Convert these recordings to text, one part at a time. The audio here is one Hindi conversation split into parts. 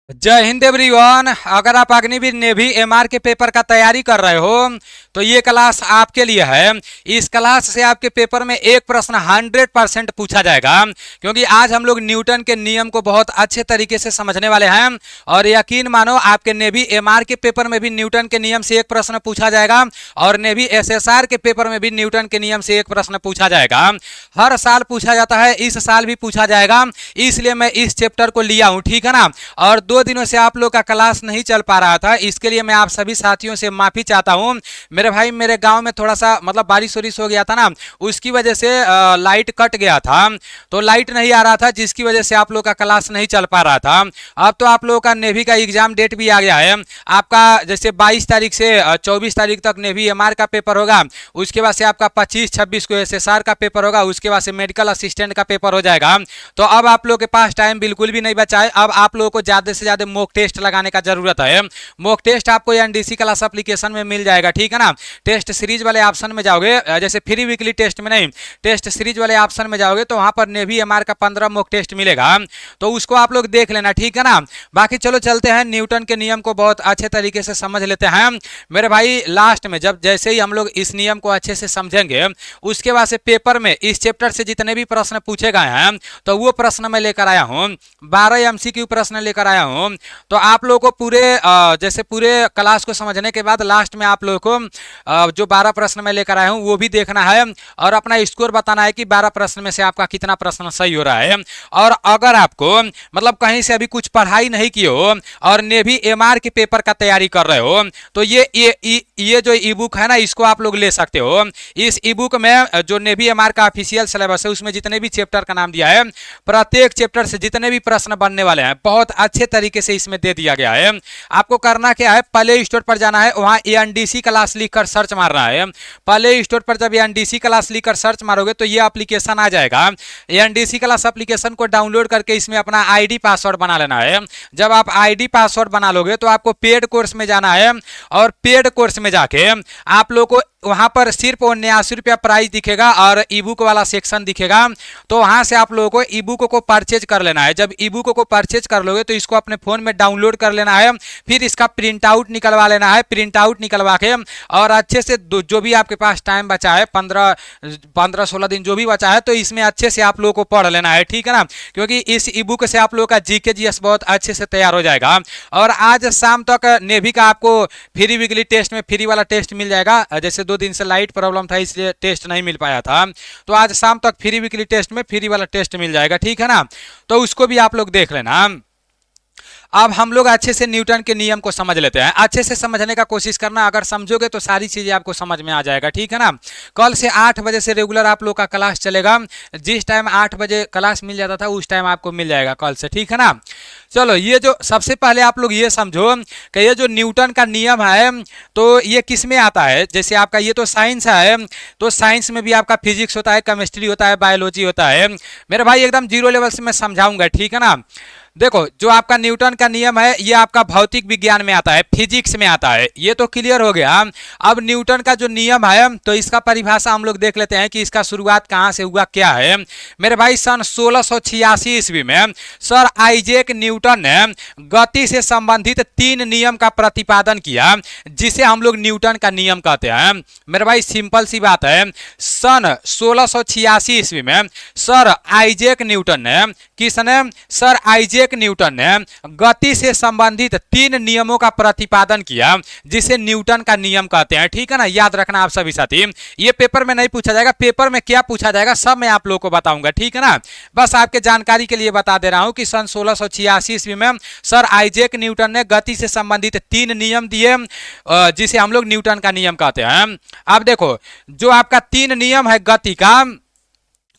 जय हिंद एवरीवन। अगर आप अग्निवीर नेवी एमआर के पेपर का तैयारी कर रहे हो तो ये क्लास आपके लिए है। इस क्लास से आपके पेपर में एक प्रश्न 100% पूछा जाएगा, क्योंकि आज हम लोग न्यूटन के नियम को बहुत अच्छे तरीके से समझने वाले हैं। और यकीन मानो आपके नेवी एमआर के पेपर में भी न्यूटन के नियम से एक प्रश्न पूछा जाएगा और नेवी एसएसआर के पेपर में भी न्यूटन के नियम से एक प्रश्न पूछा जाएगा। हर साल पूछा जाता है, इस साल भी पूछा जाएगा, इसलिए मैं इस चैप्टर को लिया हूं, ठीक है ना। और 2 दिनों से आप लोग का क्लास नहीं चल पा रहा था, इसके लिए मैं आप सभी साथियों से माफी चाहता हूं। मेरे भाई, मेरे गांव में थोड़ा सा मतलब बारिश वारिश हो गया था ना, उसकी वजह से लाइट कट गया था, तो लाइट नहीं आ रहा था, जिसकी वजह से आप लोग का क्लास नहीं चल पा रहा था। अब तो आप लोगों का नेवी का एग्जाम डेट भी आ गया है। आपका जैसे 22 तारीख से 24 तारीख तक नेवी एमआर का पेपर होगा, उसके बाद से आपका 25-26 को एसएसआर का पेपर होगा, उसके बाद से मेडिकल असिस्टेंट का पेपर हो जाएगा। तो अब आप लोग के पास टाइम बिल्कुल भी नहीं बचा है। अब आप लोगों को ज्यादा से ज्यादा मॉक टेस्ट लगाने का जरूरत है। मॉक टेस्ट आपको एनडीसी क्लास एप्लीकेशन में मिल जाएगा, ठीक है ना। टेस्ट सीरीज वाले ऑप्शन में जाओगे, जैसे फ्री वीकली टेस्ट में नहीं, टेस्ट सीरीज वाले ऑप्शन में जाओगे तो वहां पर नेवी एमआर का 15 मॉक टेस्ट मिलेगा, तो उसको आप लोग देख लेना, ठीक है ना। बाकी चलो चलते हैं, न्यूटन के नियम को बहुत अच्छे तरीके से समझ लेते हैं मेरे भाई। लास्ट में जब जैसे ही हम लोग इस नियम को अच्छे से समझेंगे, उसके बाद से पेपर में इस चैप्टर से जितने भी प्रश्न पूछे गए हैं तो वो प्रश्न मैं लेकर आया हूं। 12 एमसीक्यू प्रश्न लेकर आया हूं। तो आप लोगों को पूरे जैसे पूरे क्लास को समझने के बाद लास्ट में आप लोगों को जो 12 प्रश्न मैं लेकर आया हूं वो भी देखना है और अपना स्कोर बताना है कि 12 प्रश्न में से आपका कितना प्रश्न सही हो रहा है। और अगर आपको मतलब कहीं से अभी कुछ पढ़ाई नहीं की हो और नेवी एमआर के पेपर का तैयारी कर रहे हो तो ये जो ई बुक है ना, इसको आप लोग ले सकते हो। इस ई बुक में जो नेवी एमआर का ऑफिशियल सिलेबस है, उसमें जितने भी चैप्टर का नाम दिया है, प्रत्येक चैप्टर से जितने भी प्रश्न बनने वाले हैं बहुत अच्छे तरीके से इसमें दे दिया गया है। आपको करना क्या है, प्ले स्टोर पर जाना है, वहां एनडीसी क्लास लिखकर सर्च मारना है। प्ले स्टोर पर जब एनडीसी क्लास लिखकर सर्च मारोगे तो ये एप्लीकेशन आ जाएगा। एनडीसी क्लास एप्लीकेशन को डाउनलोड करके इसमें अपना आईडी पासवर्ड बना लेना है। जब आप आईडी पासवर्ड बना लोगे तो आपको पेड कोर्स में जाना है और पेड कोर्स में जाके आप लोग को वहां पर सिर्फ 79 रुपया प्राइस दिखेगा और ई बुक वाला सेक्शन दिखेगा। तो वहां से आप लोगों को ई बुक को परचेज कर लेना है। जब ई बुक को परचेज कर लोगे तो इसको अपने फोन में डाउनलोड कर लेना है, फिर इसका प्रिंट आउट निकलवा लेना है। प्रिंट आउट निकलवा के और अच्छे से जो भी आपके पास टाइम बचा है, 15-16 दिन जो भी बचा है, तो इसमें अच्छे से आप लोगों को पढ़ लेना है, ठीक है ना। क्योंकि इस ई बुक से आप लोगों का जीके जीएस बहुत अच्छे से तैयार हो जाएगा। और आज शाम तक नेवी का आपको फ्री वीकली टेस्ट में फ्री वाला टेस्ट मिल जाएगा। जैसे 2 दिन से लाइट प्रॉब्लम था इसलिए टेस्ट नहीं मिल पाया था, तो आज शाम तक फ्री वीकली टेस्ट में फ्री वाला टेस्ट मिल जाएगा, ठीक है ना। तो उसको भी आप लोग देख लेना। अब हम लोग अच्छे से न्यूटन के नियम को समझ लेते हैं। अच्छे से समझने का कोशिश करना, अगर समझोगे तो सारी चीजें आपको समझ में आ जाएगा, ठीक है ना। कल से 8 बजे से रेगुलर आप लोग का क्लास चलेगा। जिस टाइम 8 बजे क्लास मिल जाता था उस टाइम आपको मिल जाएगा कल से, ठीक है ना। चलो, ये जो सबसे पहले आप लोग ये समझो कि ये जो न्यूटन का नियम है तो ये किस में आता है। जैसे आपका ये तो साइंस है, तो साइंस में भी आपका फिजिक्स होता है, केमिस्ट्री होता है, बायोलॉजी होता है। मेरे भाई एकदम जीरो लेवल से मैं समझाऊंगा, ठीक है ना। देखो, जो आपका न्यूटन का नियम है ये आपका भौतिक विज्ञान में आता है, फिजिक्स में आता है, ये तो क्लियर हो गया। अब न्यूटन का जो नियम है तो इसका परिभाषा हम लोग देख लेते हैं कि इसका शुरुआत कहाँ से हुआ, क्या है। मेरे भाई, सन 1686 ईस्वी में सर आइजैक न्यूटन ने गति से संबंधित 3 नियम का प्रतिपादन किया, जिसे हम लोग न्यूटन का नियम कहते हैं। मेरे भाई, सिंपल सी बात है, सन 1686 ईस्वी में सर आइजैक न्यूटन ने, किसने, सर आइजैक न्यूटन ने गति से संबंधित 3 नियमों का प्रतिपादन किया, जिसे न्यूटन का नियम कहते हैं, ठीक है ना। याद रखना आप सभी साथी, ये पेपर में नहीं पूछा जाएगा, पेपर में क्या पूछा जाएगा सब मैं आप लोगों को बताऊंगा, ठीक है ना। बस आपके जानकारी के लिए बता दे रहा हूं कि सन 1686 ईस्वी में सर आइजैक न्यूटन ने गति से संबंधित 3 नियम दिए, जिसे हम लोग न्यूटन का नियम कहते हैं। अब देखो, जो आपका 3 नियम है गति का,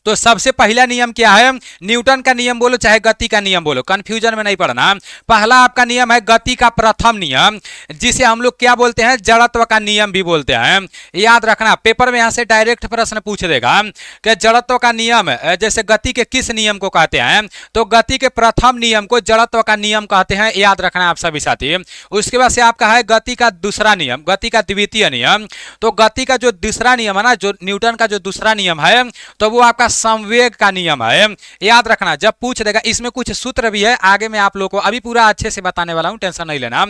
तो सबसे पहला नियम क्या है, न्यूटन का नियम बोलो चाहे गति का नियम बोलो, कंफ्यूजन में नहीं पड़ना। पहला आपका नियम है गति का प्रथम नियम, जिसे हम लोग क्या बोलते हैं, जड़त्व का नियम भी बोलते हैं। याद रखना, पेपर में यहां से डायरेक्ट प्रश्न पूछ देगा कि जड़त्व का नियम जैसे गति के किस नियम को कहते हैं, तो गति के प्रथम नियम को जड़त्व का नियम कहते हैं। याद रखना आप सभी साथी। उसके बाद से आपका है गति का दूसरा नियम, गति का द्वितीय नियम। तो गति का जो दूसरा नियम है ना, जो न्यूटन का जो दूसरा नियम है, तो वो आपका संवेग का नियम है। याद रखना, जब पूछ देगा, इसमें कुछ सूत्र भी है, आगे मैं आप लोगों को अभी पूरा अच्छे से बताने वाला हूं, टेंशन नहीं लेना।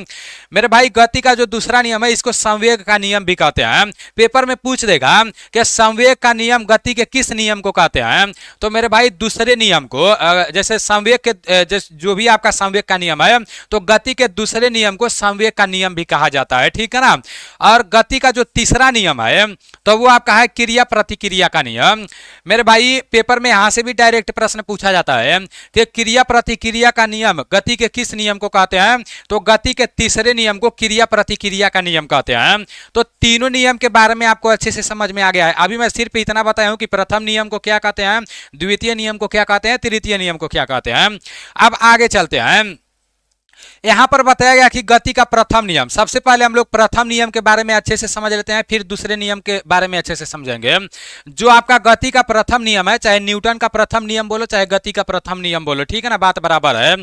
मेरे भाई गति का जो दूसरा नियम है इसको संवेग का नियम भी कहते हैं। पेपर में पूछ देगा कि संवेग का नियम गति के किस नियम को कहते हैं, तो मेरे भाई दूसरे नियम को, जैसे संवेग के जो भी आपका संवेग का नियम है, तो गति के दूसरे नियम को संवेग का नियम भी कहा जाता है, ठीक है ना। और गति का जो तीसरा नियम है तो वो आपका है क्रिया प्रतिक्रिया का नियम। मेरे भाई पेपर में यहां से भी डायरेक्ट प्रश्न पूछा जाता है कि क्रिया प्रतिक्रिया का नियम गति के किस नियम को कहते हैं, तो गति के तीसरे नियम को क्रिया प्रतिक्रिया का नियम कहते हैं। तो तीनों नियम के बारे में आपको अच्छे से समझ में आ गया है। अभी मैं सिर्फ इतना बताया हूं कि प्रथम नियम को क्या कहते हैं, द्वितीय नियम को क्या कहते हैं, तृतीय नियम को क्या कहते हैं। अब आगे चलते हैं। यहां पर बताया गया कि गति का प्रथम नियम, सबसे पहले हम लोग प्रथम नियम के बारे में अच्छे से समझ लेते हैं, फिर दूसरे नियम के बारे में अच्छे से समझेंगे। जो आपका गति का प्रथम नियम है, चाहे न्यूटन का प्रथम नियम बोलो चाहे गति का प्रथम नियम बोलो, ठीक है ना, बात बराबर है।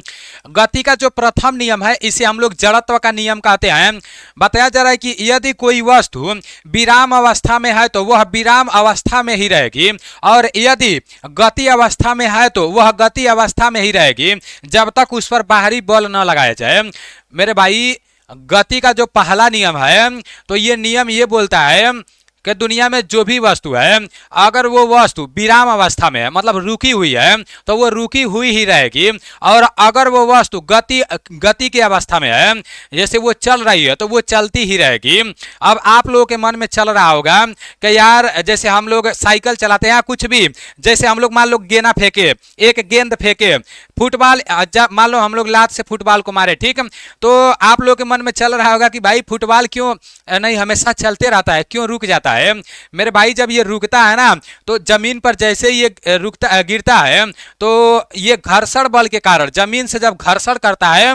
गति का जो प्रथम नियम है इसे हम लोग जड़त्व का नियम कहते हैं। बताया जा रहा है कि यदि कोई वस्तु विराम अवस्था में है तो वह विराम अवस्था में ही रहेगी, और यदि गति अवस्था में है तो वह गति अवस्था में ही रहेगी जब तक उस पर बाहरी बल न लगाया जाए। मेरे भाई गति का जो पहला नियम है तो ये नियम ये बोलता है कि दुनिया में जो भी वस्तु है, अगर वो वस्तु विराम अवस्था में है, मतलब रुकी हुई है, तो वो रुकी हुई ही रहेगी, और अगर वो वस्तु गति की अवस्था में है, जैसे वो चल रही है, तो वो चलती ही रहेगी। अब आप लोगों के मन में चल रहा होगा कि यार जैसे हम लोग साइकिल चलाते हैं, कुछ भी, जैसे हम लोग मान लो गेना फेंके, एक गेंद फेंके, फुटबॉल, मान लो हम लोग लात से फुटबॉल को मारे, ठीक है, तो आप लोगों के मन में चल रहा होगा कि भाई फुटबॉल क्यों नहीं हमेशा चलते रहता है, क्यों रुक जाता है। मेरे भाई जब ये रुकता है ना, तो जमीन पर जैसे ये गिरता है, तो ये घर्षण बल के कारण, जमीन से जब घर्षण करता है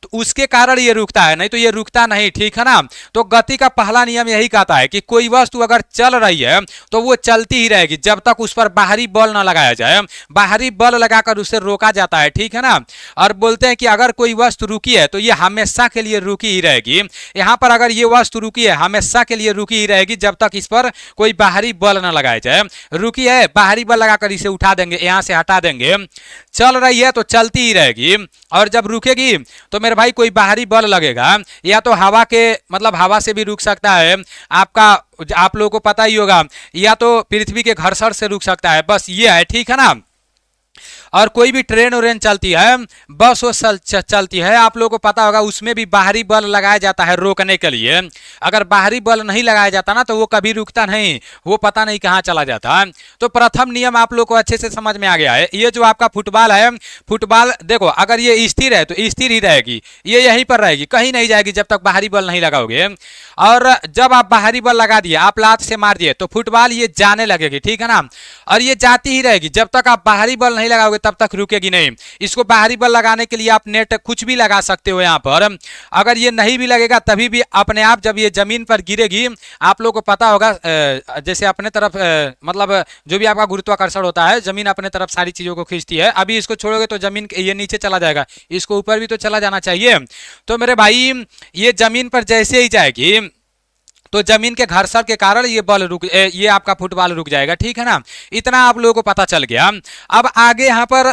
तो उसके कारण ये रुकता है, नहीं तो ये रुकता नहीं, ठीक है ना। तो गति का पहला नियम यही कहता है कि कोई वस्तु अगर चल रही है तो वो चलती ही रहेगी जब तक उस पर बाहरी बल ना लगाया जाए। बाहरी बल लगाकर उसे रोका जाता है, ठीक है ना। और बोलते हैं कि अगर कोई वस्तु रुकी है तो ये हमेशा के लिए रुकी ही रहेगी। यहाँ पर अगर ये वस्तु रुकी है, हमेशा के लिए रुकी ही रहेगी जब तक इस पर कोई बाहरी बल ना लगाया जाए। रुकी है, बाहरी बल लगाकर इसे उठा देंगे, यहाँ से हटा देंगे, चल रही है तो चलती ही रहेगी। और जब रुकेगी तो मेरे भाई कोई बाहरी बल लगेगा, या तो हवा के, मतलब हवा से भी रुक सकता है आपका, आप लोगों को पता ही होगा, या तो पृथ्वी के घर्षण से रुक सकता है, बस ये है, ठीक है ना। और कोई भी ट्रेन व्रेन चलती है, बस वो चलती है, आप लोगों को पता होगा, उसमें भी बाहरी बल लगाया जाता है रोकने के लिए। अगर बाहरी बल नहीं लगाया जाता ना तो वो कभी रुकता नहीं, वो पता नहीं कहाँ चला जाता। तो प्रथम नियम आप लोग को अच्छे से समझ में आ गया है। ये जो आपका फुटबॉल है, फुटबॉल देखो अगर ये स्थिर है तो स्थिर ही रहेगी, ये यहीं पर रहेगी, कहीं नहीं जाएगी जब तक बाहरी बल नहीं लगाओगे। और जब आप बाहरी बल लगा दिए, आप लात से मार दिए, तो फुटबॉल ये जाने लगेगी, ठीक है ना, और ये जाती ही रहेगी जब तक आप बाहरी बल नहीं लगाओगे, तब तक रुकेगी नहीं। इसको बाहरी बल लगाने के लिए आप नेट कुछ भी लगा सकते हो यहाँ पर। अगर ये नहीं भी लगेगा तभी भी अपने आप जब ये जमीन पर गिरेगी, आप लोगों को पता होगा जैसे अपने तरफ मतलब जो भी आपका गुरुत्वाकर्षण होता है, जमीन अपने तरफ सारी चीजों को खींचती है। अभी इसको छोड़ोगे तो जमीन ये नीचे चला जाएगा, इसको ऊपर भी तो चला जाना चाहिए। तो मेरे भाई ये जमीन पर जैसे ही जाएगी तो जमीन के घर्षण के कारण ये बल ये आपका फुटबॉल रुक जाएगा, ठीक है ना। इतना आप लोगों को पता चल गया। अब आगे यहाँ पर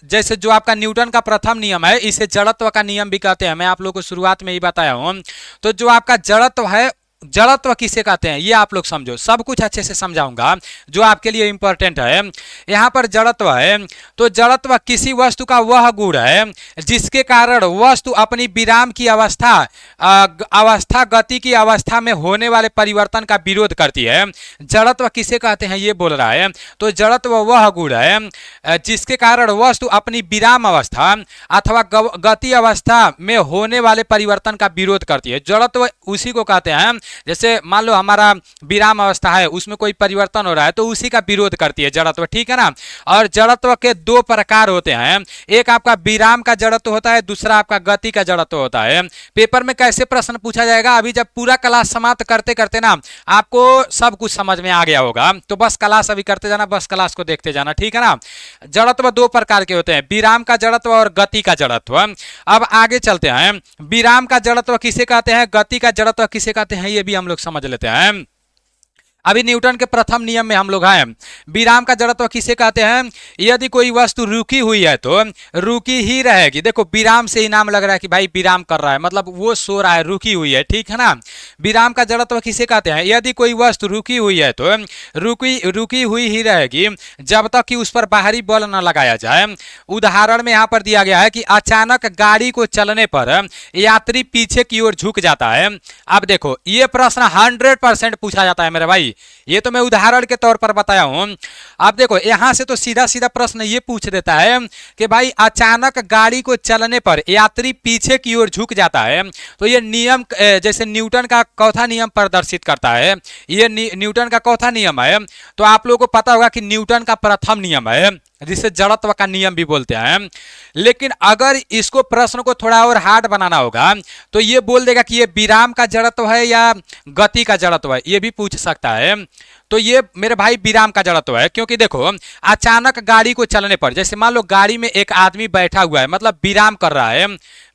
जैसे जो आपका न्यूटन का प्रथम नियम है, इसे जड़त्व का नियम भी कहते हैं। मैं आप लोगों को शुरुआत में ही बताया हूँ। तो जो आपका जड़त्व है, जड़त्व किसे कहते हैं ये आप लोग समझो, सब कुछ अच्छे से समझाऊंगा जो आपके लिए इंपॉर्टेंट है। यहाँ पर जड़त्व है, तो जड़त्व किसी वस्तु का वह गुण है जिसके कारण वस्तु अपनी विराम की अवस्था गति की अवस्था में होने वाले परिवर्तन का विरोध करती है। जड़त्व किसे कहते हैं ये बोल रहा है। तो जड़त्व वह गुण है जिसके कारण वस्तु अपनी विराम अवस्था अथवा गति अवस्था में होने वाले परिवर्तन का विरोध करती है। जड़त्व उसी को कहते हैं, जैसे मान लो हमारा विराम अवस्था है, उसमें कोई परिवर्तन हो रहा है तो उसी का विरोध करती है जड़त्व, ठीक है ना। और जड़त्व के दो प्रकार होते हैं, एक आपका विराम का जड़त्व होता है, दूसरा आपका गति का जड़त्व होता है। पेपर में कैसे प्रश्न पूछा जाएगा, अभी जब पूरा क्लास समाप्त करते करते ना आपको सब कुछ समझ में आ गया होगा, तो बस क्लास अभी करते जाना, बस क्लास को देखते जाना, ठीक है ना। जड़त्व दो प्रकार के होते हैं, विराम का जड़त्व और गति का जड़त्व। अब आगे चलते हैं, विराम का जड़त्व किसे कहते हैं, गति का जड़त्व किसे कहते हैं, ये भी हम लोग समझ लेते हैं। अभी न्यूटन के प्रथम नियम में हम लोग हैं। विराम का जड़त्व किसे कहते हैं? यदि कोई वस्तु रुकी हुई है तो रुकी ही रहेगी। देखो विराम से ही नाम लग रहा है कि भाई विराम कर रहा है, मतलब वो सो रहा है, रुकी हुई है, ठीक है ना। विराम का जड़त्व किसे कहते हैं? यदि कोई वस्तु रुकी हुई है तो रुकी हुई ही रहेगी जब तक कि उस पर बाहरी बल न लगाया जाए। उदाहरण में यहाँ पर दिया गया है कि अचानक गाड़ी को चलने पर यात्री पीछे की ओर झुक जाता है। अब देखो ये प्रश्न 100% पूछा जाता है मेरे भाई, ये तो मैं उदाहरण के तौर पर बताया हूं। अब देखो यहां से तो सीधा सीधा प्रश्न ये पूछ देता है कि भाई अचानक गाड़ी को चलने पर यात्री पीछे की ओर झुक जाता है, तो ये नियम जैसे न्यूटन का चौथा नियम प्रदर्शित करता है। ये न्यूटन का चौथा नियम है, तो आप लोगों को पता होगा कि न्यूटन का प्रथम नियम है जिसे जड़त्व का नियम भी बोलते हैं। लेकिन अगर इसको प्रश्न को थोड़ा और हार्ड बनाना होगा तो ये बोल देगा कि ये विराम का जड़त्व है या गति का जड़त्व है, ये भी पूछ सकता है। तो ये मेरे भाई विराम का जड़त्व है, क्योंकि देखो अचानक गाड़ी को चलने पर, जैसे मान लो गाड़ी में एक आदमी बैठा हुआ है, मतलब विराम कर रहा है।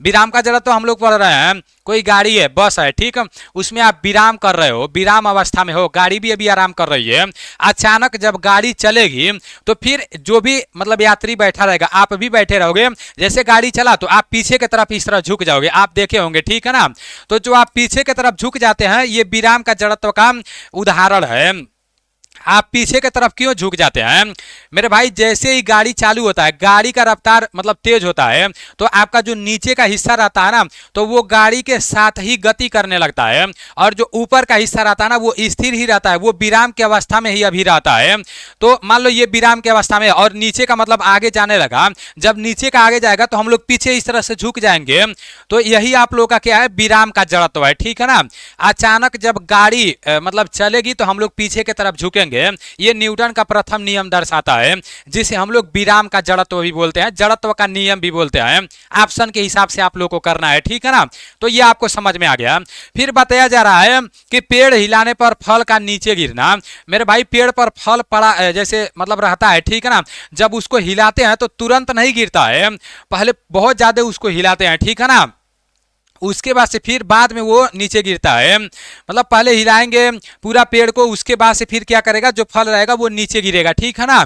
विराम का जड़त्व हम लोग पढ़ रहे हैं, कोई गाड़ी है, बस है, ठीक है, उसमें आप विराम कर रहे हो, विराम अवस्था में हो, गाड़ी भी अभी आराम कर रही है। अचानक जब गाड़ी चलेगी तो फिर जो भी मतलब यात्री बैठा रहेगा, आप भी बैठे रहोगे। जैसे गाड़ी चला तो आप पीछे की तरफ इस तरह झुक जाओगे, आप देखे होंगे, ठीक है ना। तो जो आप पीछे की तरफ झुक जाते हैं ये विराम का जड़त्व का उदाहरण है। आप पीछे की तरफ क्यों झुक जाते हैं मेरे भाई? जैसे ही गाड़ी चालू होता है, गाड़ी का रफ्तार मतलब तेज होता है, तो आपका जो नीचे का हिस्सा रहता है ना, तो वो गाड़ी के साथ ही गति करने लगता है, और जो ऊपर का हिस्सा रहता है ना वो स्थिर ही रहता है, वो विराम की अवस्था में ही अभी रहता है। तो मान लो ये विराम की अवस्था में, और नीचे का मतलब आगे जाने लगा, जब नीचे का आगे जाएगा तो हम लोग पीछे इस तरह से झुक जाएंगे। तो यही आप लोग का क्या है? विराम का जड़त्व है, ठीक है ना। अचानक जब गाड़ी मतलब चलेगी तो हम लोग पीछे की तरफ झुकेंगे, ये न्यूटन का प्रथम नियम दर्शाता है, जिसे हम लोग विराम का जड़त्व भी बोलते हैं, जड़त्व का नियम भी बोलते हैं। ऑप्शन के हिसाब से आप लोग को करना है, ठीक है ना। तो ये आपको समझ में आ गया। फिर बताया जा रहा है कि पेड़ हिलाने पर फल का नीचे गिरना। मेरे भाई पेड़ पर फल पड़ा जैसे मतलब रहता है, ठीक है ना, जब उसको हिलाते हैं तो तुरंत नहीं गिरता है, पहले बहुत ज्यादा उसको हिलाते हैं, ठीक है ना, उसके बाद से फिर बाद में वो नीचे गिरता है। मतलब पहले हिलाएंगे पूरा पेड़ को, उसके बाद से फिर क्या करेगा, जो फल रहेगा वो नीचे गिरेगा, ठीक है ना।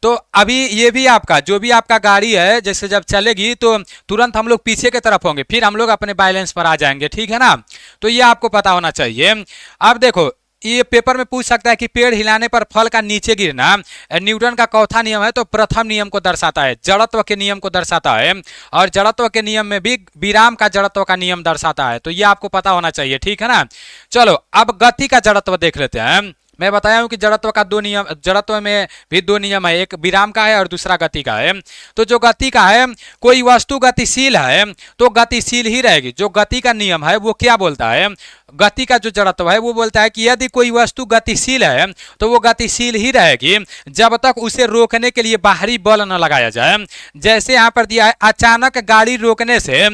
तो अभी ये भी आपका जो भी आपका गाड़ी है, जैसे जब चलेगी तो तुरंत हम लोग पीछे की तरफ होंगे, फिर हम लोग अपने बैलेंस पर आ जाएंगे, ठीक है ना। तो ये आपको पता होना चाहिए। अब देखो ये पेपर में पूछ सकता है कि पेड़ हिलाने पर फल का नीचे गिरना न्यूटन का चौथा नियम है, तो प्रथम नियम को दर्शाता है, जड़त्व के नियम को दर्शाता है, और जड़त्व के नियम में भी विराम का जड़त्व का नियम दर्शाता है। तो ये आपको पता होना चाहिए, ठीक है ना। चलो अब गति का जड़त्व देख लेते हैं। मैं बताया हूं कि जड़त्व का दो नियम, जड़त्व में भी दो नियम है, एक विराम का है और दूसरा गति का है। तो जो गति का है, कोई वस्तु गतिशील है तो गतिशील ही रहेगी। जो गति का नियम है वो क्या बोलता है, गति का जो जड़त्व है वो बोलता है कि यदि कोई वस्तु गतिशील है तो वो गतिशील ही रहेगी जब तक उसे रोकने के लिए बाहरी बल न लगाया जाए। जैसे यहाँ पर दिया है, अचानक गाड़ी रोकने से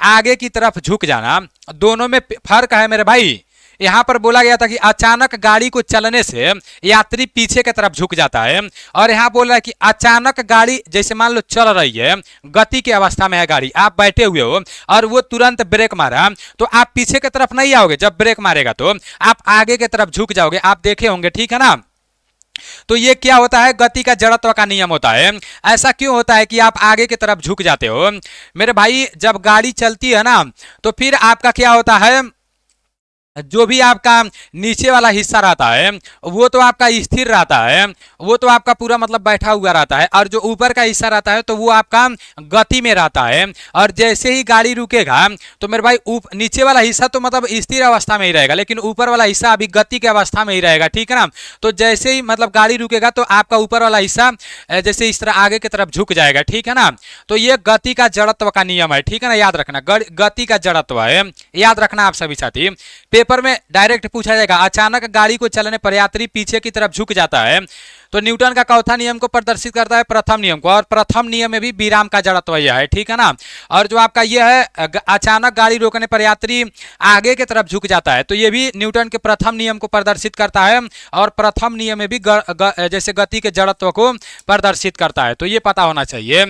आगे की तरफ झुक जाना, दोनों में फर्क है मेरे भाई। यहाँ पर बोला गया था कि अचानक गाड़ी को चलने से यात्री पीछे की तरफ झुक जाता है, और यहाँ बोल रहा है कि अचानक गाड़ी जैसे मान लो चल रही है, गति की अवस्था में है गाड़ी, आप बैठे हुए हो और वो तुरंत ब्रेक मारा तो आप पीछे की तरफ नहीं आओगे, जब ब्रेक मारेगा तो आप आगे की तरफ झुक जाओगे, आप देखे होंगे, ठीक है ना। तो ये क्या होता है, गति का जड़त्व का नियम होता है। ऐसा क्यों होता है कि आप आगे की तरफ झुक जाते हो मेरे भाई? जब गाड़ी चलती है ना तो फिर आपका क्या होता है, जो भी आपका नीचे वाला हिस्सा रहता है वो तो आपका स्थिर रहता है, वो तो आपका पूरा मतलब बैठा हुआ रहता है, और जो ऊपर का हिस्सा रहता है तो वो आपका गति में रहता है। और जैसे ही गाड़ी रुकेगा तो मेरे भाई नीचे वाला हिस्सा तो मतलब स्थिर अवस्था में ही रहेगा, लेकिन ऊपर वाला हिस्सा अभी गति की अवस्था में ही रहेगा, ठीक है ना। तो जैसे ही मतलब गाड़ी रुकेगा तो आपका ऊपर वाला हिस्सा जैसे इस तरह आगे की तरफ झुक जाएगा, ठीक है ना। तो ये गति का जड़त्व का नियम है, ठीक है ना, याद रखना, गति का जड़त्व है, याद रखना आप सभी साथी। पेपर में डायरेक्ट पूछा जाएगा, अचानक गाड़ी को चलने पर यात्री पीछे की तरफ झुक जाता है, तो न्यूटन का चौथा नियम को प्रदर्शित करता है, प्रथम नियम को, और प्रथम नियम में भी विराम का जड़त्व यह है, ठीक है ना। और जो आपका यह है अचानक गाड़ी रोकने पर यात्री आगे की तरफ झुक जाता है, तो ये भी न्यूटन के प्रथम नियम को प्रदर्शित करता है, और प्रथम नियम में भी जैसे गति के जड़त्व को प्रदर्शित करता है। तो ये पता होना चाहिए।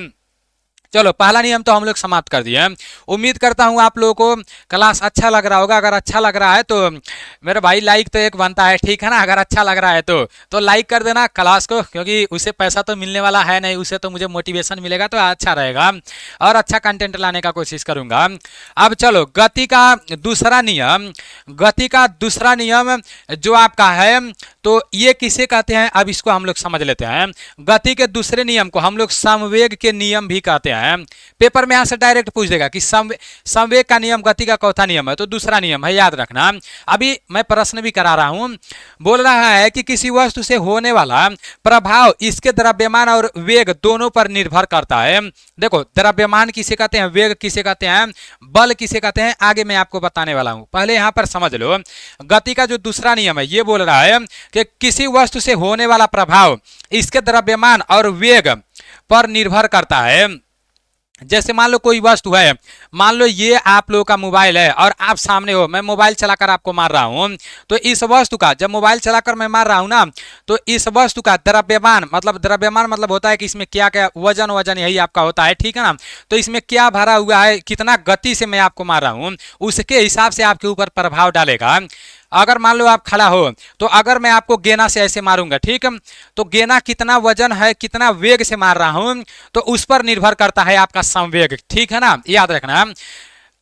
चलो पहला नियम तो हम लोग समाप्त कर दिए हैं। उम्मीद करता हूँ आप लोगों को क्लास अच्छा लग रहा होगा। अगर अच्छा लग रहा है तो मेरे भाई लाइक तो एक बनता है, ठीक है ना। अगर अच्छा लग रहा है तो लाइक कर देना क्लास को, क्योंकि उसे पैसा तो मिलने वाला है नहीं, उसे तो मुझे मोटिवेशन मिलेगा तो अच्छा रहेगा और अच्छा कंटेंट लाने का कोशिश करूंगा। अब चलो गति का दूसरा नियम, गति का दूसरा नियम जो आपका है तो ये किसे कहते हैं, अब इसको हम लोग समझ लेते हैं। गति के दूसरे नियम को हम लोग संवेग के नियम भी कहते हैं। पेपर में यहां से डायरेक्ट पूछ देगा कि संवेग का नियम गति का चौथा नियम है, तो दूसरा नियम है, याद रखना। अभी मैं प्रश्न भी करा रहा हूं, बोल रहा है कि किसी वस्तु से होने वाला प्रभाव इसके द्रव्यमान और वेग दोनों पर निर्भर करता है। देखो द्रव्यमान किसे कहते हैं, वेग किसे कहते हैं, बल किसे कहते हैं, आगे मैं आपको बताने वाला हूं। पहले यहां पर समझ लो गति का जो दूसरा नियम है ये बोल रहा है कि किसी वस्तु से होने वाला प्रभाव इसके द्रव्यमान और वेग पर निर्भर करता है। जैसे मान लो कोई वस्तु है, मान लो ये आप लोगों का मोबाइल है और आप सामने हो, मैं मोबाइल चलाकर आपको मार रहा हूं, तो इस वस्तु का जब मोबाइल चलाकर मैं मार रहा हूं ना, तो इस वस्तु का द्रव्यमान मतलब होता है कि इसमें क्या क्या वजन यही आपका होता है, ठीक है ना। तो इसमें क्या भरा हुआ है, कितना गति से मैं आपको मार रहा हूं, उसके हिसाब से आपके ऊपर प्रभाव डालेगा। अगर मान लो आप खड़ा हो तो अगर मैं आपको गेना से ऐसे मारूंगा, ठीक है, तो गेना कितना वजन है, कितना वेग से मार रहा हूं, तो उस पर निर्भर करता है आपका संवेग, ठीक है ना, याद रखना।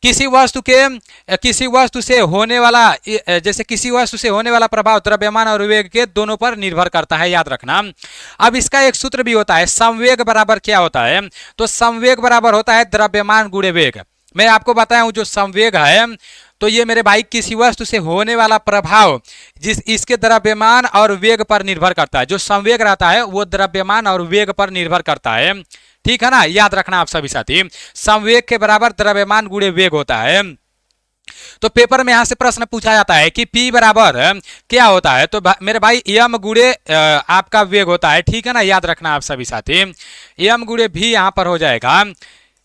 किसी वस्तु से होने वाला, जैसे किसी वस्तु से होने वाला प्रभाव द्रव्यमान और वेग के दोनों पर निर्भर करता है, याद रखना। अब इसका एक सूत्र भी होता है, संवेग बराबर क्या होता है, तो संवेग बराबर होता है द्रव्यमान गुणे वेग। मैं आपको बताया हूं जो संवेग है तो ये मेरे भाई किसी वस्तु से होने वाला प्रभाव इसके द्रव्यमान और वेग पर निर्भर करता है। जो संवेग रहता है वो द्रव्यमान और वेग पर निर्भर करता है, ठीक है ना, याद रखना आप सभी साथी। संवेग के बराबर द्रव्यमान गुणे वेग होता है। तो पेपर में यहां से प्रश्न पूछा जाता है कि P बराबर क्या होता है, तो मेरे भाई m गुणे आपका वेग होता है, ठीक है ना, याद रखना आप सभी साथी। m गुणे भी यहां पर हो जाएगा,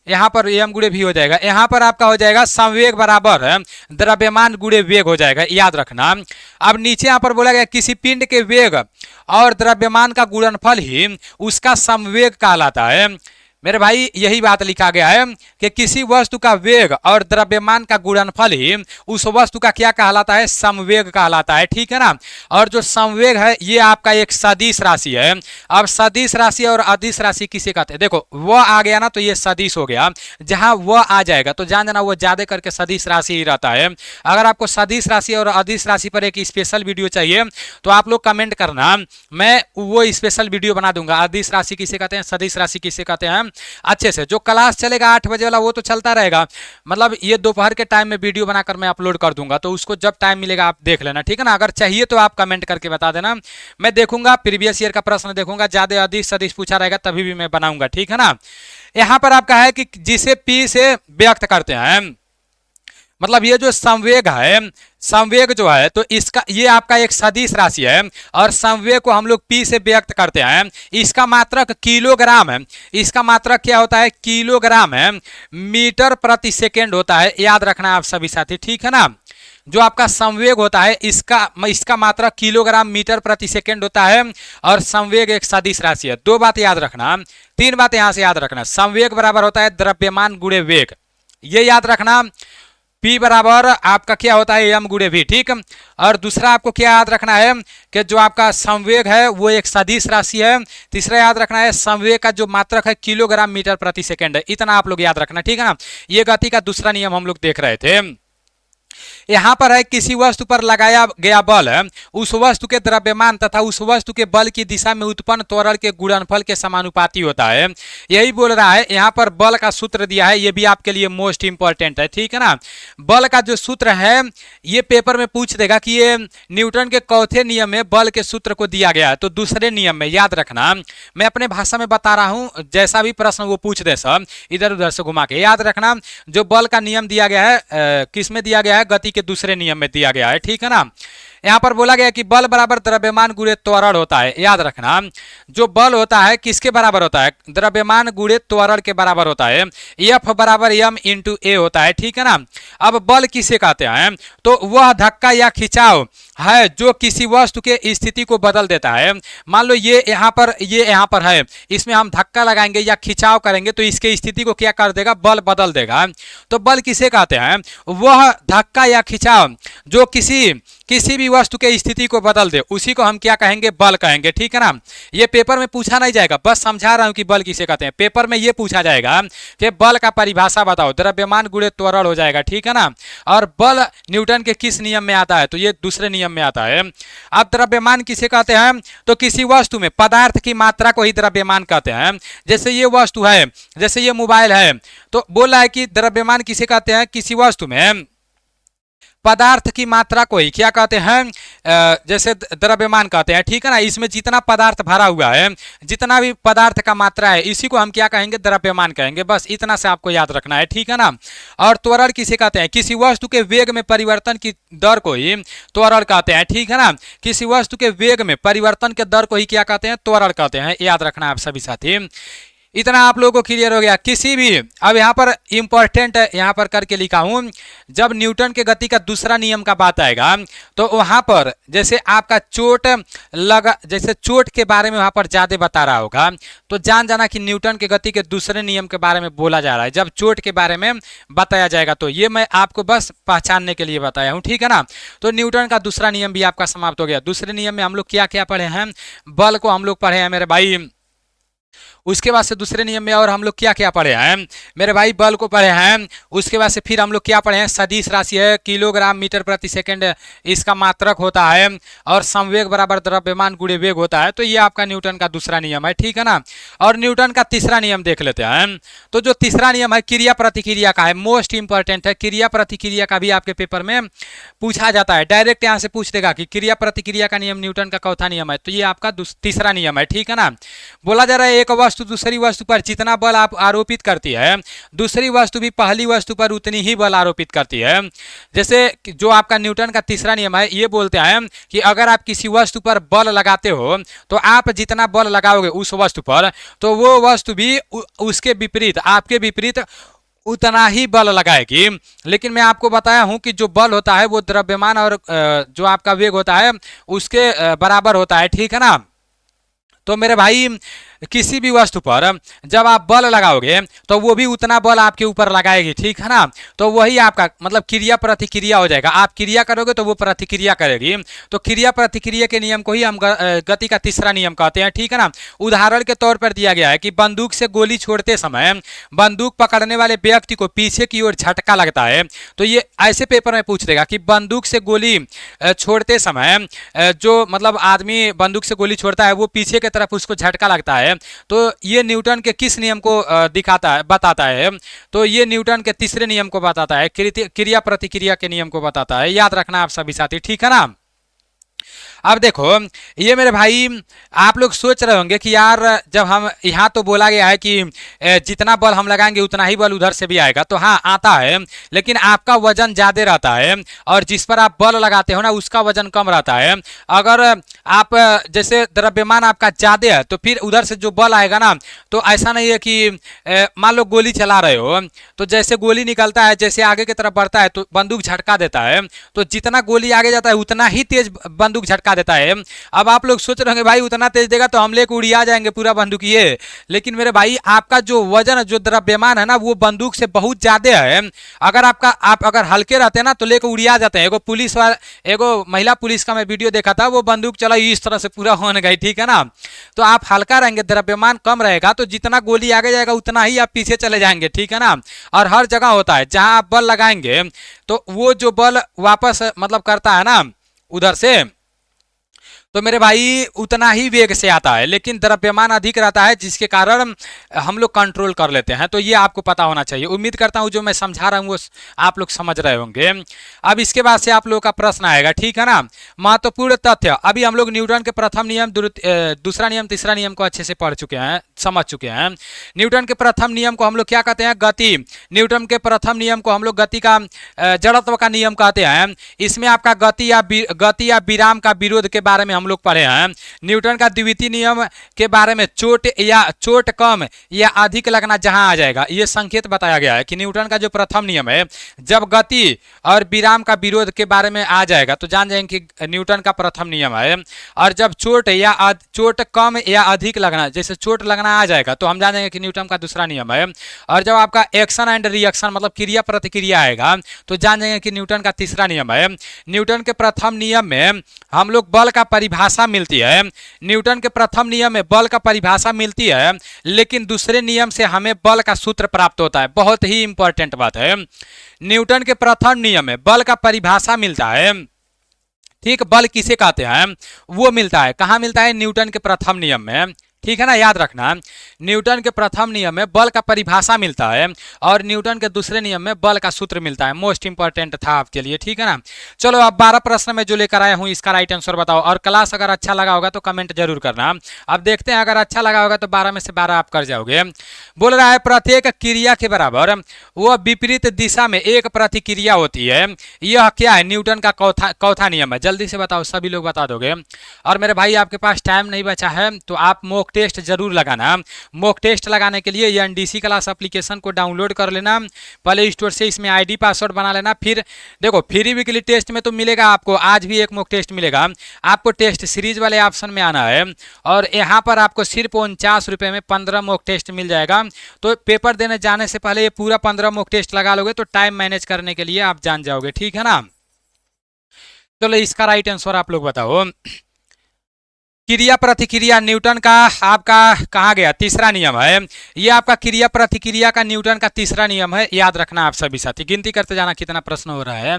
यहाँ पर m गुणे भी हो जाएगा, यहाँ पर आपका हो जाएगा संवेग बराबर द्रव्यमान गुणे वेग हो जाएगा, याद रखना। अब नीचे यहाँ पर बोला गया किसी पिंड के वेग और द्रव्यमान का गुणनफल ही उसका संवेग कहलाता है। मेरे भाई यही बात लिखा गया है कि किसी वस्तु का वेग और द्रव्यमान का गुणनफल ही उस वस्तु का क्या कहलाता है, संवेग कहलाता है, ठीक है ना। और जो संवेग है ये आपका एक सदिश राशि है। अब सदिश राशि और अदिश राशि किसे कहते हैं, देखो वह आ गया ना तो ये सदिश हो गया, जहां वह आ जाएगा तो जान जाना वो ज्यादा करके सदिश राशि ही रहता है। अगर आपको सदिश राशि और अदिश राशि पर एक स्पेशल वीडियो चाहिए तो आप लोग कमेंट करना, मैं वो स्पेशल वीडियो बना दूंगा। अदिश राशि किसे कहते हैं, सदिश राशि किसे कहते हैं, अच्छे से। जो क्लास चलेगा 8 बजे वाला वो तो चलता रहेगा, मतलब ये दोपहर के टाइम में वीडियो बनाकर मैं अपलोड कर दूंगा, तो उसको जब टाइम मिलेगा आप देख लेना, ठीक है ना। अगर चाहिए तो आप कमेंट करके बता देना, मैं देखूंगा, प्रीवियस ईयर का प्रश्न देखूंगा, ज्यादा अदिश सदिश पूछा रहेगा तभी भी मैं बनाऊंगा, ठीक है ना। यहां पर आपका है कि जिसे P से व्यक्त करते हैं, मतलब ये जो संवेग है, संवेग जो है तो इसका ये आपका एक सदिश राशि है और संवेग को हम लोग P से व्यक्त करते हैं। इसका मात्रक किलोग्राम है, इसका मात्रक क्या होता है, किलोग्राम है, मीटर प्रति सेकेंड होता है, याद रखना आप सभी साथी, ठीक है ना। जो आपका संवेग होता है इसका मात्रक किलोग्राम मीटर प्रति सेकेंड होता है और संवेग एक सदिश राशि है। 2 बात याद रखना, 3 बात यहां से याद रखना। संवेग बराबर होता है द्रव्यमान गुणे वेग, ये याद रखना। P बराबर आपका क्या होता है, m गुणे v, ठीक। और दूसरा आपको क्या याद रखना है कि जो आपका संवेग है वो एक सदिश राशि है। तीसरा याद रखना है संवेग का जो मात्रक है किलोग्राम मीटर प्रति सेकेंड है, इतना आप लोग याद रखना, ठीक है ना। ये गति का दूसरा नियम हम लोग देख रहे थे। यहां पर है किसी वस्तु पर लगाया गया बल उस वस्तु के द्रव्यमान तथा उस वस्तु के बल की दिशा में उत्पन्न त्वरण के गुणनफल के समानुपाती होता है, यही बोल रहा है। यहां पर बल का सूत्र दिया है, ये भी आपके लिए मोस्ट इंपॉर्टेंट है, ठीक है ना। बल का जो सूत्र है ये पेपर में पूछ देगा कि ये न्यूटन के चौथे नियम में बल के सूत्र को दिया गया है, तो दूसरे नियम में, याद रखना। मैं अपने भाषा में बता रहा हूं, जैसा भी प्रश्न वो पूछ दे सब इधर उधर से घुमा के, याद रखना। जो बल का नियम दिया गया है किस में दिया गया है, गति के दूसरे नियम में दिया गया है, ठीक है ना। यहाँ पर बोला गया कि बल बराबर द्रव्यमान गुणे त्वरण होता है। याद रखना, जो बल होता है किसके बराबर होता है? द्रव्यमान गुणे त्वरण के बराबर होता है। F बराबर m इंटू ए होता है, ठीक है ना। अब बल किसे कहते हैं? तो वह धक्का या खिंचाव है जो किसी वस्तु के स्थिति को बदल देता है। मान लो ये यहाँ पर है, इसमें हम धक्का लगाएंगे या खिंचाव करेंगे तो इसके स्थिति को क्या कर देगा? बल बदल देगा। तो बल किसे कहते हैं? वह धक्का या खिंचाव जो किसी भी वस्तु के स्थिति को बदल दे, उसी को हम क्या कहेंगे? बल कहेंगे, ठीक है ना। ये पेपर में पूछा नहीं जाएगा, बस समझा रहा हूं कि बल किसे कहते हैं। पेपर में ये पूछा जाएगा कि बल का परिभाषा बताओ, द्रव्यमान गुणे त्वरण हो जाएगा, ठीक है ना। और बल न्यूटन के किस नियम में आता है? तो ये दूसरे नियम में आता है। अब द्रव्यमान किसे कहते हैं? तो किसी वस्तु में पदार्थ की मात्रा को ही द्रव्यमान कहते हैं। जैसे ये वस्तु है, जैसे ये मोबाइल है, तो बोला है कि द्रव्यमान किसे कहते हैं? किसी वस्तु में पदार्थ की मात्रा को ही क्या कहते हैं? जैसे द्रव्यमान कहते हैं, ठीक है ना। इसमें जितना पदार्थ भरा हुआ है, जितना भी पदार्थ का मात्रा है, इसी को हम क्या कहेंगे? द्रव्यमान कहेंगे। बस इतना से आपको याद रखना है, ठीक है ना। और त्वरण किसे कहते हैं? किसी वस्तु के वेग में परिवर्तन की दर को ही त्वरण कहते हैं, ठीक है ना। किसी वस्तु के वेग में परिवर्तन के दर को ही क्या कहते हैं? त्वरण कहते हैं। याद रखना आप सभी साथी। इतना आप लोगों को क्लियर हो गया? किसी भी, अब यहाँ पर इंपॉर्टेंट यहाँ पर करके लिखा हूं, जब न्यूटन के गति का दूसरा नियम का बात आएगा तो वहां पर जैसे आपका जैसे चोट के बारे में वहां पर ज्यादा बता रहा होगा, तो जान जाना कि न्यूटन के गति के दूसरे नियम के बारे में बोला जा रहा है। जब चोट के बारे में बताया जाएगा तो ये मैं आपको बस पहचानने के लिए बताया हूँ, ठीक है ना। तो न्यूटन का दूसरा नियम भी आपका समाप्त हो गया। दूसरे नियम में हम लोग क्या क्या पढ़े हैं? बल को हम लोग पढ़े हैं मेरे भाई। उसके बाद से दूसरे नियम में और हम लोग क्या क्या पढ़े हैं मेरे भाई? बल को पढ़े हैं। उसके बाद से फिर हम लोग क्या पढ़े हैं? सदिश राशि है, किलोग्राम मीटर प्रति सेकंड इसका मात्रक होता है, और संवेग बराबर द्रव्यमान गुणे वेग होता है। तो ये आपका न्यूटन का दूसरा नियम है, ठीक है ना। और न्यूटन का तीसरा नियम देख लेते हैं। तो जो तीसरा नियम है क्रिया प्रतिक्रिया का है, मोस्ट इंपॉर्टेंट है। क्रिया प्रतिक्रिया का भी आपके पेपर में पूछा जाता है, डायरेक्ट यहाँ से पूछ देगा कि क्रिया प्रतिक्रिया का नियम न्यूटन का चौथा नियम है। तो ये आपका तीसरा नियम है, ठीक है ना। बोला जा रहा है एक वस्तु दूसरी वस्तु पर जितना बल आप आरोपित करती है, दूसरी वस्तु भी पहली वस्तु पर उतनी ही बल आरोपित करती है। जैसे जो आपका न्यूटन का तीसरा नियम है, ये बोलते हैं कि अगर आप किसी वस्तु पर बल लगाते हो तो आप जितना बल लगाओगे उस वस्तु पर, तो वो वस्तु भी उसके विपरीत, आपके विपरीत उतना ही बल लगाएगी। लेकिन मैं आपको बताया हूं कि जो बल होता है वो द्रव्यमान और जो आपका वेग होता है उसके बराबर होता है, ठीक है ना। तो मेरे भाई किसी भी वस्तु पर जब आप बल लगाओगे तो वो भी उतना बल आपके ऊपर लगाएगी, ठीक है ना। तो वही आपका मतलब क्रिया प्रतिक्रिया हो जाएगा। आप क्रिया करोगे तो वो प्रतिक्रिया करेगी। तो क्रिया प्रतिक्रिया के नियम को ही हम गति का तीसरा नियम कहते हैं, ठीक है ना। उदाहरण के तौर पर दिया गया है कि बंदूक से गोली छोड़ते समय बंदूक पकड़ने वाले व्यक्ति को पीछे की ओर झटका लगता है। तो ये ऐसे पेपर में पूछ देगा कि बंदूक से गोली छोड़ते समय जो मतलब आदमी बंदूक से गोली छोड़ता है वो पीछे की तरफ उसको झटका लगता है। तो ये न्यूटन के किस नियम को बताता है? तो ये न्यूटन के तीसरे नियम को बताता है, क्रिया प्रतिक्रिया के नियम को बताता है। याद रखना आप सभी साथी, ठीक है ना। अब देखो ये मेरे भाई, आप लोग सोच रहे होंगे कि यार जब हम यहाँ तो बोला गया है कि जितना बल हम लगाएंगे उतना ही बल उधर से भी आएगा। तो हाँ आता है, लेकिन आपका वजन ज़्यादा रहता है और जिस पर आप बल लगाते हो ना उसका वजन कम रहता है। अगर आप जैसे द्रव्यमान आपका ज़्यादा है तो फिर उधर से जो बल आएगा ना, तो ऐसा नहीं है कि मान लो गोली चला रहे हो तो जैसे गोली निकलता है, जैसे आगे की तरफ बढ़ता है तो बंदूक झटका देता है। तो जितना गोली आगे जाता है उतना ही तेज बंदूक झटका देता है। अब आप लोग सोच रहे होंगे भाई उतना तेज देगा तो हम लेके उड़िया जाएंगे पूरा बंदूकिये। लेकिन मेरे भाई आपका जो वजन जो द्रव्यमान है ना वो बंदूक से बहुत ज्यादा है। अगर आप अगर हल्के रहते हैं ना तो लेके उड़िया जाते हैं। एगो महिला पुलिस का मैं वीडियो देखा था, वो बंदूक चला इस तरह से पूरा होने गई, ठीक है ना। तो आप हल्का रहेंगे, द्रव्यमान कम रहेगा तो जितना गोली आगे जाएगा उतना ही आप पीछे चले जाएंगे, ठीक है ना। और हर जगह होता है जहां आप बल लगाएंगे तो वो जो बल वापस मतलब करता है ना उधर से, तो मेरे भाई उतना ही वेग से आता है, लेकिन द्रव्यमान अधिक रहता है, जिसके कारण हम लोग कंट्रोल कर लेते हैं। तो ये आपको पता होना चाहिए। उम्मीद करता हूँ जो मैं समझा रहा हूँ वो आप लोग समझ रहे होंगे। अब इसके बाद से आप लोगों का प्रश्न आएगा, ठीक है ना। महत्वपूर्ण तथ्य, अभी हम लोग न्यूटन के प्रथम नियम, दूसरा नियम, तीसरा नियम को अच्छे से पढ़ चुके हैं, समझ चुके हैं। न्यूटन के प्रथम नियम को हम लोग क्या कहते हैं? गति। न्यूटन के प्रथम नियम को हम लोग गति का जड़त्व का नियम कहते हैं। इसमें आपका गति या विराम का विरोध के बारे में हम लोग पढ़े हैं। न्यूटन का द्वितीय नियम के बारे में चोट कम या अधिक लगना जहां आ जाएगा, ये संकेत बताया गया है कि न्यूटन का जो प्रथम नियम है, जब गति और विराम का विरोध के बारे में आ जाएगा तो जान जाएंगे कि न्यूटन का प्रथम नियम है। और जब चोट कम या अधिक लगना, जैसे चोट लगना आ जाएगा तो हम जान जाएंगे कि न्यूटन का दूसरा नियम है। और जब आपका एक्शन एंड रिएक्शन मतलब क्रिया प्रतिक्रिया आएगा तो जान जाएंगे कि न्यूटन का तीसरा नियम है। न्यूटन के प्रथम नियम में हम लोग बल का परिभाषा मिलती है। न्यूटन के प्रथम नियम में बल का परिभाषा मिलती है, लेकिन दूसरे नियम से हमें बल का सूत्र प्राप्त होता है। बहुत ही इंपॉर्टेंट बात है। न्यूटन के प्रथम नियम में बल का परिभाषा मिलता है, ठीक। बल किसे कहते हैं वो मिलता है, कहाँ मिलता है? न्यूटन के प्रथम नियम में, ठीक है ना, याद रखना। न्यूटन के प्रथम नियम में बल का परिभाषा मिलता है और न्यूटन के दूसरे नियम में बल का सूत्र मिलता है। मोस्ट इंपॉर्टेंट था आपके लिए, ठीक है ना। चलो अब 12 प्रश्न में जो लेकर आया हूं इसका राइट आंसर बताओ। और क्लास अगर अच्छा लगा होगा तो कमेंट जरूर करना। अब देखते हैं, अगर अच्छा लगा होगा तो 12 में से 12 आप कर जाओगे। बोल रहा है प्रत्येक क्रिया के बराबर वह विपरीत दिशा में एक प्रतिक्रिया होती है। यह क्या है? न्यूटन का चौथा नियम है। जल्दी से बताओ, सभी लोग बता दोगे। और मेरे भाई आपके पास टाइम नहीं बचा है तो आप मॉक टेस्ट जरूर लगाना। मॉक टेस्ट लगाने के लिए एनडीसी क्लास एप्लीकेशन को डाउनलोड कर लेना, प्ले स्टोर से इसमें आईडी पासवर्ड बना लेना। फिर देखो फ्री वीकली टेस्ट में तो मिलेगा आपको, आज भी एक मॉक टेस्ट मिलेगा आपको। टेस्ट सीरीज वाले ऑप्शन में आना है और यहाँ पर आपको सिर्फ 49 रुपये में 15 मॉक टेस्ट मिल जाएगा। तो पेपर देने जाने से पहले ये पूरा 15 मॉक टेस्ट लगा लोगे तो टाइम मैनेज करने के लिए आप जान जाओगे, ठीक है ना। चलो इसका राइट आंसर आप लोग बताओ। क्रिया प्रतिक्रिया न्यूटन का आपका कहा गया तीसरा नियम है। ये आपका क्रिया प्रतिक्रिया का न्यूटन का तीसरा नियम है, याद रखना आप सभी साथी। गिनती करते जाना कितना प्रश्न हो रहा है।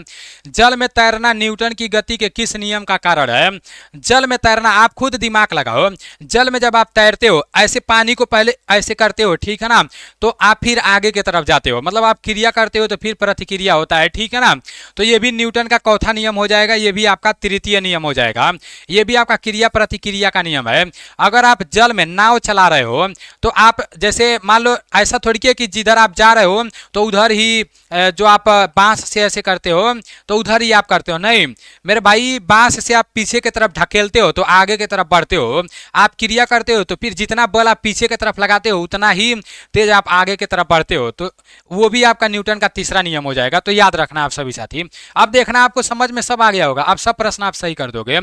जल में तैरना न्यूटन की गति के किस नियम का कारण है? जल में तैरना, आप खुद दिमाग लगाओ। जल में जब आप तैरते हो ऐसे पानी को पहले ऐसे करते हो, ठीक है ना, तो आप फिर आगे की तरफ जाते हो, मतलब आप क्रिया करते हो तो फिर प्रतिक्रिया होता है, ठीक है ना। तो ये भी न्यूटन का चौथा नियम हो जाएगा, ये भी आपका तृतीय नियम हो जाएगा। ये भी आपका क्रिया प्रतिक्रिया का नियम है। अगर आप जल में नाव चला रहे हो तो आप जैसे मान लो ऐसा थोड़ी कि जिधर आप जा रहे हो तो उधर ही जो आप बांस से ऐसे करते हो तो उधर ही आप करते हो, नहीं मेरे भाई। बांस से आप पीछे की तरफ ढकेलते हो तो आगे की तरफ बढ़ते हो। आप क्रिया करते हो तो फिर जितना बल आप पीछे की तरफ लगाते हो उतना ही तेज आप आगे की तरफ बढ़ते हो। तो वो भी आपका न्यूटन का तीसरा नियम हो जाएगा। तो याद रखना आप सभी साथी। अब देखना आपको समझ में सब आ गया होगा, अब सब प्रश्न आप सही कर दोगे।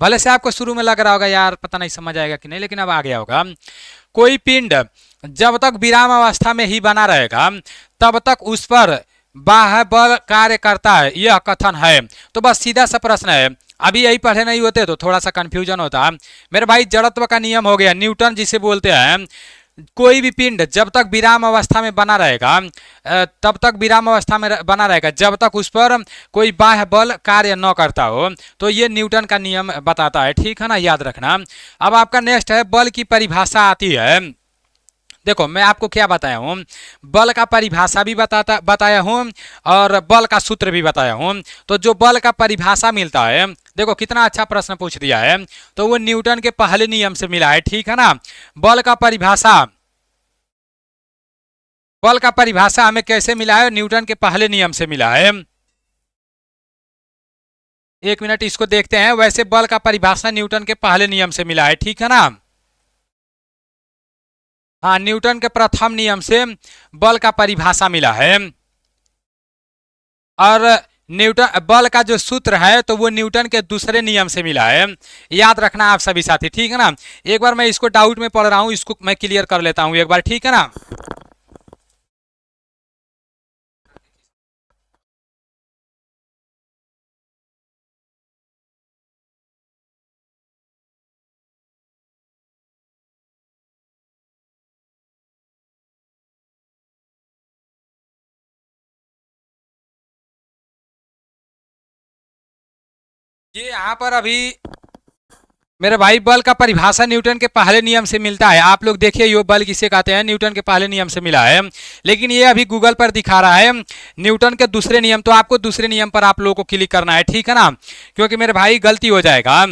भले से आपको शुरू में लग रहा होगा यार पता नहीं समझ आएगा कि नहीं, लेकिन अब आ गया होगा। कोई पिंड जब तक विराम अवस्था में ही बना रहेगा तब तक उस पर बाह्य बल कार्य करता है, यह कथन है। तो बस सीधा सा प्रश्न है, अभी यही पढ़े नहीं होते तो थोड़ा सा कंफ्यूजन होता। मेरे भाई जड़त्व का नियम हो गया, न्यूटन जिसे बोलते हैं। कोई भी पिंड जब तक विराम अवस्था में बना रहेगा तब तक विराम अवस्था में बना रहेगा जब तक उस पर कोई बाह्य बल कार्य न करता हो। तो ये न्यूटन का नियम बताता है, ठीक है ना, याद रखना। अब आपका नेक्स्ट है बल की परिभाषा आती है। देखो मैं आपको क्या बताया हूँ, बल का परिभाषा भी बताया हूँ और बल का सूत्र भी बताया हूँ। तो जो बल का परिभाषा मिलता है, देखो कितना अच्छा प्रश्न पूछ दिया है, तो वो न्यूटन के पहले नियम से मिला है, ठीक है ना। बल का परिभाषा हमें कैसे मिला है? न्यूटन के पहले नियम से मिला है। एक मिनट इसको देखते हैं। वैसे बल का परिभाषा न्यूटन के पहले नियम से मिला है, ठीक है ना। हाँ, न्यूटन के प्रथम नियम से बल का परिभाषा मिला है। और न्यूटन बल का जो सूत्र है तो वो न्यूटन के दूसरे नियम से मिला है, याद रखना आप सभी साथी, ठीक है ना। एक बार मैं इसको डाउट में पढ़ रहा हूँ, इसको मैं क्लियर कर लेता हूँ एक बार, ठीक है ना। ये यहाँ पर अभी मेरे भाई बल का परिभाषा न्यूटन के पहले नियम से मिलता है। आप लोग देखिए ये बल किसे कहते हैं, न्यूटन के पहले नियम से मिला है। लेकिन ये अभी गूगल पर दिखा रहा है न्यूटन के दूसरे नियम, तो आपको दूसरे नियम पर आप लोगों को क्लिक करना है, ठीक है ना, क्योंकि मेरे भाई गलती हो जाएगा।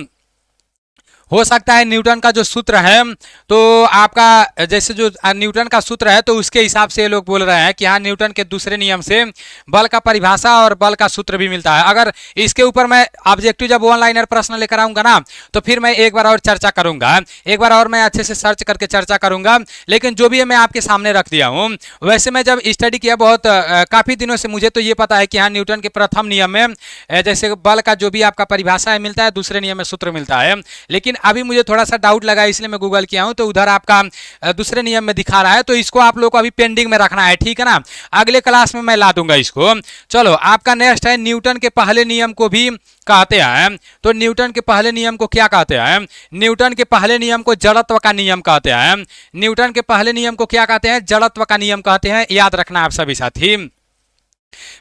हो सकता है न्यूटन का जो सूत्र है तो आपका जैसे जो न्यूटन का सूत्र है तो उसके हिसाब से ये लोग बोल रहे हैं कि हाँ न्यूटन के दूसरे नियम से बल का परिभाषा और बल का सूत्र भी मिलता है। अगर इसके ऊपर मैं ऑब्जेक्टिव जब ऑनलाइनर प्रश्न लेकर आऊंगा ना तो फिर मैं एक बार और चर्चा करूंगा, एक बार और मैं अच्छे से सर्च करके चर्चा करूंगा। लेकिन जो भी है मैं आपके सामने रख दिया हूँ। वैसे मैं जब स्टडी किया बहुत काफ़ी दिनों से, मुझे तो ये पता है कि हाँ न्यूटन के प्रथम नियम में जैसे बल का जो भी आपका परिभाषा है मिलता है, दूसरे नियम में सूत्र मिलता है। लेकिन अभी मुझे थोड़ा सा डाउट लगा इसलिए मैं गूगल किया हूं, तो उधर आपका दूसरे नियम में दिखा रहा है, तो इसको आप लोग को अभी पेंडिंग में रखना है, ठीक है ना। अगले क्लास में मैं ला दूंगा इसको। चलो आपका नेक्स्ट है न्यूटन के पहले नियम को भी कहते हैं। तो न्यूटन के पहले नियम को क्या कहते हैं? न्यूटन के पहले नियम को जड़त्व का नियम कहते हैं। न्यूटन के पहले नियम को क्या कहते हैं? जड़त्व का नियम कहते हैं। याद रखना आप सभी साथी।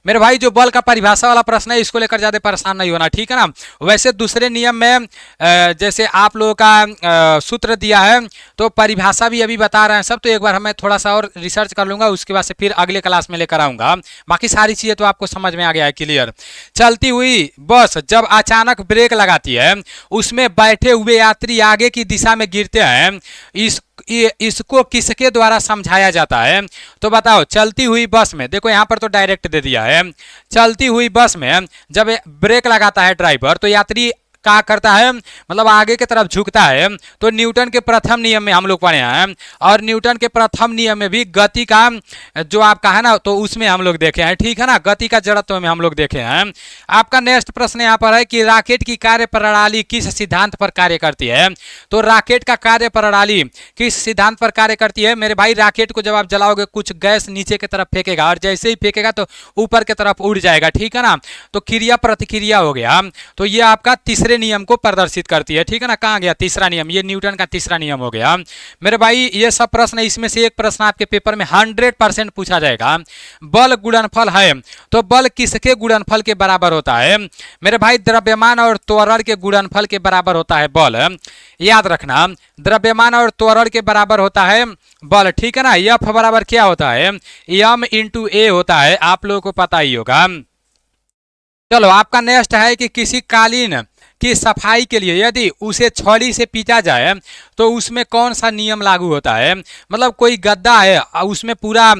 मेरे भाई जो बल का परिभाषा वाला प्रश्न है इसको लेकर ज्यादा परेशान नहीं होना, ठीक है ना। वैसे दूसरे नियम में जैसे आप लोगों का सूत्र दिया है तो परिभाषा भी अभी बता रहे हैं सब, तो एक बार हमें थोड़ा सा और रिसर्च कर लूंगा, उसके बाद से फिर अगले क्लास में लेकर आऊंगा। बाकी सारी चीजें तो आपको समझ में आ गया है, क्लियर। चलती हुई बस जब अचानक ब्रेक लगाती है उसमें बैठे हुए यात्री आगे की दिशा में गिरते हैं, इसको किसके द्वारा समझाया जाता है? तो बताओ। चलती हुई बस में, देखो यहाँ पर तो डायरेक्ट दे दिया है। चलती हुई बस में जब ब्रेक लगाता है ड्राइवर तो यात्री क्या करता है, मतलब आगे की तरफ झुकता है। तो न्यूटन के प्रथम नियम में हम लोग पढ़े हैं, और न्यूटन के प्रथम नियम में भी गति का जो आपका है ना तो उसमें हम लोग देखे हैं, ठीक है ना। गति का जड़त्व में हम लोग देखे हैं। आपका नेक्स्ट प्रश्न यहाँ पर है कि रॉकेट की कार्य प्रणाली किस सिद्धांत पर कार्य करती है? तो रॉकेट का कार्य प्रणाली किस सिद्धांत पर कार्य करती है? मेरे भाई रॉकेट को जब आप जलाओगे कुछ गैस नीचे की तरफ फेंकेगा, और जैसे ही फेंकेगा तो ऊपर की तरफ उड़ जाएगा, ठीक है ना। तो क्रिया प्रतिक्रिया हो गया, तो ये आपका तीसरे नियम को प्रदर्शित करती है, ठीक है ना। कहाँ गया तीसरा नियम? ये न्यूटन का तीसरा नियम हो गया। मेरे भाई ये सब प्रश्न, इसमें से एक प्रश्न आपके पेपर में 100% पूछा जाएगा। बल गुणनफल है तो बल किसके गुणनफल के बराबर होता है? मेरे भाई द्रव्यमान और त्वरण के गुणनफल के बराबर होता है बल। याद रखना, द्रव्यमान और त्वरण के बराबर होता है बल, ठीक है ना। एफ बराबर क्या होता है? एम इंटू ए होता है, आप लोगों को पता ही होगा। चलो आपका नेक्स्ट है कि किसी कालीन की सफाई के लिए यदि उसे छड़ी से पीटा जाए तो उसमें कौन सा नियम लागू होता है? मतलब कोई गद्दा है उसमें पूरा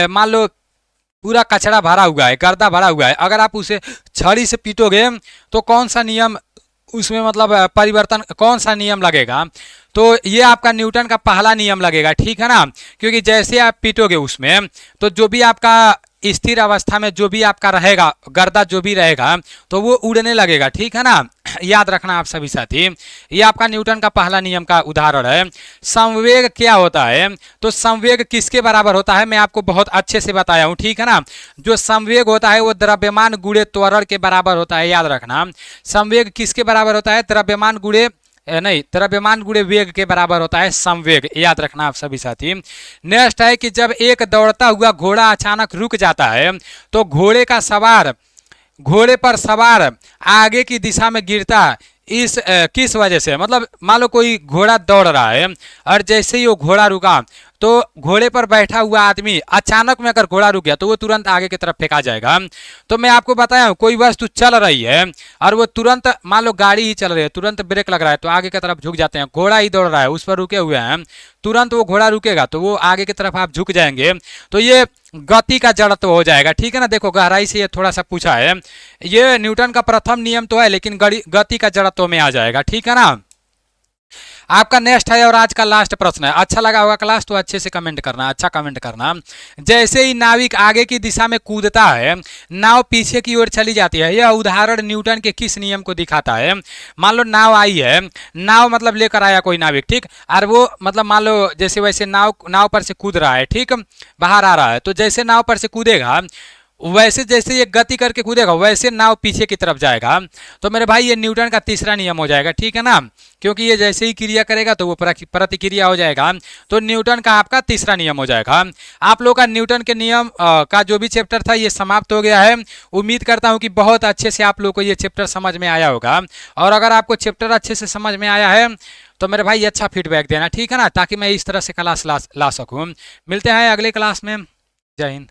मान लो पूरा कचरा भरा हुआ है, गर्दा भरा हुआ है, अगर आप उसे छड़ी से पीटोगे तो कौन सा नियम उसमें मतलब परिवर्तन, कौन सा नियम लगेगा? तो ये आपका न्यूटन का पहला नियम लगेगा, ठीक है ना। क्योंकि जैसे आप पीटोगे उसमें तो जो भी आपका स्थिर अवस्था में जो भी आपका रहेगा गर्दा जो भी रहेगा तो वो उड़ने लगेगा, ठीक है ना। याद रखना आप सभी साथी, ये आपका न्यूटन का पहला नियम का उदाहरण है। संवेग क्या होता है? तो संवेग किसके बराबर होता है? मैं आपको बहुत अच्छे से बताया हूँ, ठीक है ना। जो संवेग होता है वो द्रव्यमान गुणे त्वरण के बराबर होता है। याद रखना, संवेग किसके बराबर होता है? द्रव्यमान गुणे नहीं, द्रव्यमान गुणे वेग के बराबर होता है संवेग। याद रखना आप सभी साथी। नेक्स्ट है कि जब एक दौड़ता हुआ घोड़ा अचानक रुक जाता है तो घोड़े पर सवार आगे की दिशा में गिरता इस किस वजह से? मतलब मान लो कोई घोड़ा दौड़ रहा है और जैसे ही वो घोड़ा रुका तो घोड़े पर बैठा हुआ आदमी अचानक में अगर घोड़ा रुक गया तो वो तुरंत आगे की तरफ फेंका जाएगा। तो मैं आपको बताया हूँ, कोई वस्तु चल रही है और वो तुरंत, मान लो गाड़ी ही चल रही है, तुरंत ब्रेक लग रहा है तो आगे की तरफ झुक जाते हैं। घोड़ा ही दौड़ रहा है, उस पर रुके हुए हैं, तुरंत वो घोड़ा रुकेगा तो वो आगे की तरफ आप झुक जाएंगे, तो ये गति का जड़त्व हो जाएगा, ठीक है ना। देखो गहराई से ये थोड़ा सा पूछा है, ये न्यूटन का प्रथम नियम तो है लेकिन गति का जड़त्व में आ जाएगा, ठीक है ना। आपका नेक्स्ट है और आज का लास्ट प्रश्न है। अच्छा लगा होगा क्लास तो अच्छे से कमेंट करना, अच्छा कमेंट करना। जैसे ही नाविक आगे की दिशा में कूदता है नाव पीछे की ओर चली जाती है। यह उदाहरण न्यूटन के किस नियम को दिखाता है? मान लो नाव आई है, नाव मतलब लेकर आया कोई नाविक, ठीक, और वो मतलब मान लो जैसे वैसे नाव पर से कूद रहा है, ठीक, बाहर आ रहा है, तो जैसे नाव पर से कूदेगा वैसे जैसे ये गति करके कूदेगा वैसे नाव पीछे की तरफ जाएगा। तो मेरे भाई ये न्यूटन का तीसरा नियम हो जाएगा, ठीक है ना, क्योंकि ये जैसे ही क्रिया करेगा तो वो प्रतिक्रिया हो जाएगा। तो न्यूटन का आपका तीसरा नियम हो जाएगा। आप लोग का न्यूटन के नियम का जो भी चैप्टर था ये समाप्त हो गया है। उम्मीद करता हूँ कि बहुत अच्छे से आप लोग को ये चैप्टर समझ में आया होगा। और अगर आपको चैप्टर अच्छे से समझ में आया है तो मेरे भाई अच्छा फीडबैक देना, ठीक है ना, ताकि मैं इस तरह से क्लास ला सकूँ। मिलते हैं अगले क्लास में। जय हिंद।